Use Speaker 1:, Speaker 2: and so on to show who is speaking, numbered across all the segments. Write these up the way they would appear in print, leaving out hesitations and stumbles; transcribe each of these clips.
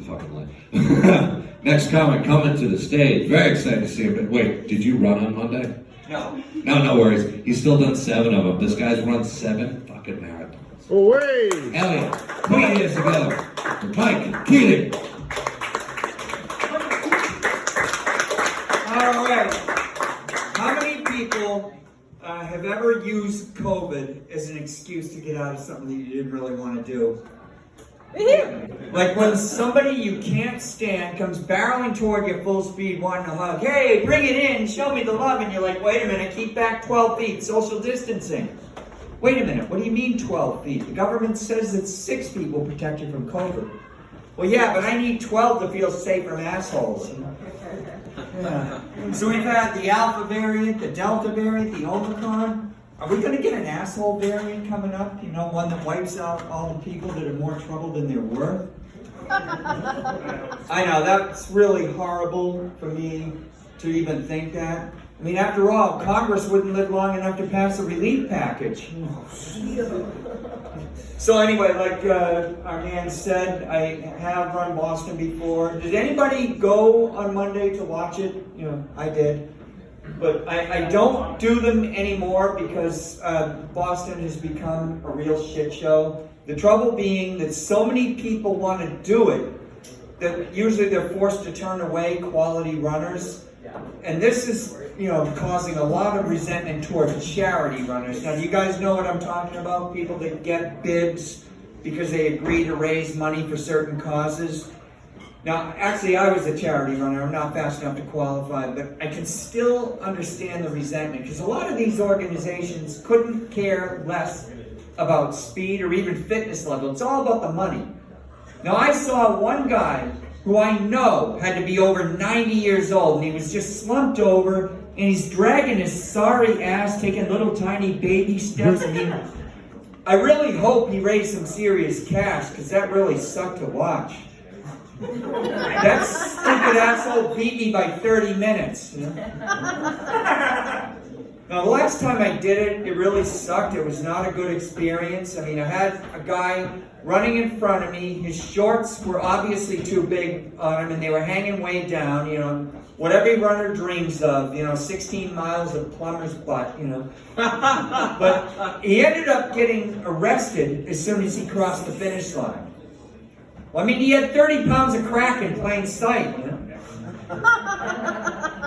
Speaker 1: fucking life. Next comic coming to the stage. Very excited to see him. But wait, did you run on Monday?
Speaker 2: No.
Speaker 1: No worries. He's still done 7 of them. This guy's run 7 fucking marathons.
Speaker 3: Oh, wait!
Speaker 1: Elliot, put your hands together for Mike Keating.
Speaker 2: All right. How many people have ever used COVID as an excuse to get out of something that you didn't really want to do? Like when somebody you can't stand comes barreling toward you full speed wanting a hug. Hey, bring it in, show me the love. And you're like, wait a minute, keep back 12 feet, social distancing. Wait a minute, what do you mean 12 feet? The government says that 6 feet will protect you from COVID. Well, yeah, but I need 12 to feel safe from assholes. Yeah. So we've had the Alpha variant, the Delta variant, the Omicron. Are we going to get an asshole variant coming up? You know, one that wipes out all the people that are more trouble than they're worth? I know, that's really horrible for me to even think that. I mean, after all, Congress wouldn't live long enough to pass a relief package. So anyway, like our man said, I have run Boston before. Did anybody go on Monday to watch it? You know, I did. But I don't do them anymore because Boston has become a real shit show. The trouble being that so many people want to do it that usually they're forced to turn away quality runners. And this is, you know, causing a lot of resentment towards charity runners. Now, do you guys know what I'm talking about? People that get bibs because they agree to raise money for certain causes. Now, actually, I was a charity runner. I'm not fast enough to qualify, but I can still understand the resentment because a lot of these organizations couldn't care less about speed or even fitness level. It's all about the money. Now, I saw one guy who I know had to be over 90 years old, and he was just slumped over, and he's dragging his sorry ass, taking little tiny baby steps. I mean, I really hope he raised some serious cash because that really sucked to watch. That stupid asshole beat me by 30 minutes. You know? Now, the last time I did it, it really sucked. It was not a good experience. I mean, I had a guy running in front of me. His shorts were obviously too big on him, and they were hanging way down, you know, what every runner dreams of, you know, 16 miles of plumber's butt, you know. But he ended up getting arrested as soon as he crossed the finish line. Well, I mean, he had 30 pounds of crack in plain sight, you know.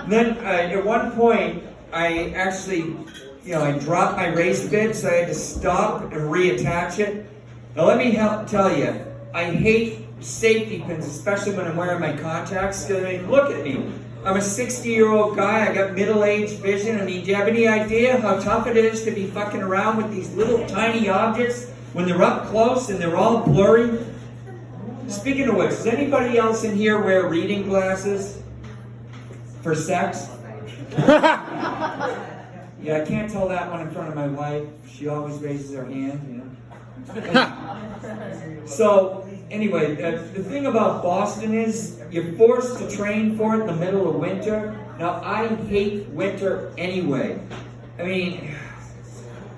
Speaker 2: Then, at one point, I actually, you know, I dropped my race bib, so I had to stop and reattach it. Now, let me tell you, I hate safety pins, especially when I'm wearing my contacts. I mean, look at me. I'm a 60-year-old guy. I got middle-aged vision. I mean, do you have any idea how tough it is to be fucking around with these little tiny objects when they're up close and they're all blurry? Speaking of which, does anybody else in here wear reading glasses for sex? Yeah, I can't tell that one in front of my wife. She always raises her hand, you know. So, anyway, the thing about Boston is you're forced to train for it in the middle of winter. Now, I hate winter anyway. I mean,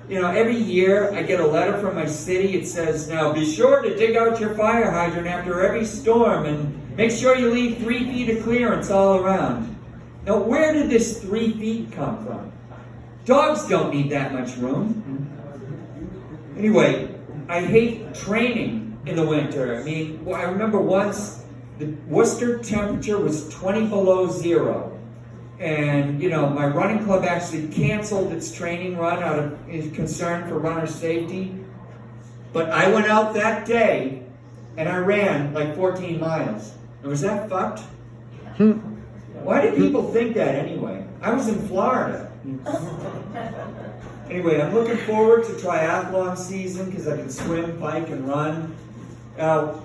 Speaker 2: you know, every year I get a letter from my city. It says, now be sure to dig out your fire hydrant after every storm and make sure you leave 3 feet of clearance all around. Now, where did this 3 feet come from? Dogs don't need that much room. Anyway, I hate training in the winter. I mean, I remember once the Worcester temperature was 20 below zero. And, you know, my running club actually canceled its training run out of concern for runner safety. But I went out that day and I ran like 14 miles. And was that fucked? Why do people think that anyway? I was in Florida. Anyway, I'm looking forward to triathlon season because I can swim, bike, and run. Now,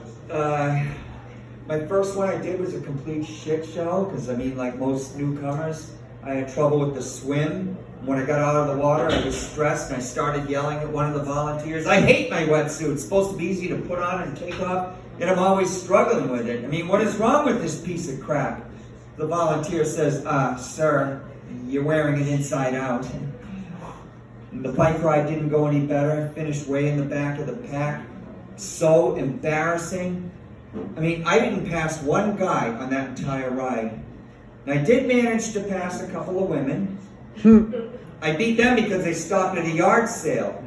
Speaker 2: my first one I did was a complete shit show because, I mean, like most newcomers, I had trouble with the swim. When I got out of the water, I was stressed and I started yelling at one of the volunteers. I hate my wetsuit. It's supposed to be easy to put on and take off, yet I'm always struggling with it. I mean, what is wrong with this piece of crap? The volunteer says, sir, you're wearing it inside out. And the bike ride didn't go any better. I finished way in the back of the pack. So embarrassing. I mean, I didn't pass one guy on that entire ride. And I did manage to pass a couple of women. I beat them because they stopped at a yard sale.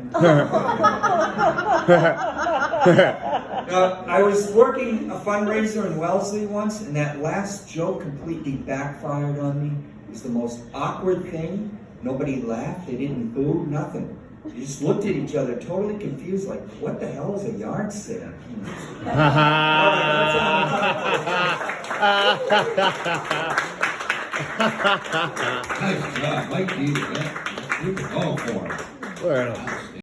Speaker 2: I was working a fundraiser in Wellesley once, and that last joke completely backfired on me. It was the most awkward thing. Nobody laughed, they didn't boo, nothing. They just looked at each other, totally confused, like, what the hell is a yard sale?
Speaker 1: Nice job, Mike Keating. You can call for it.
Speaker 3: Well,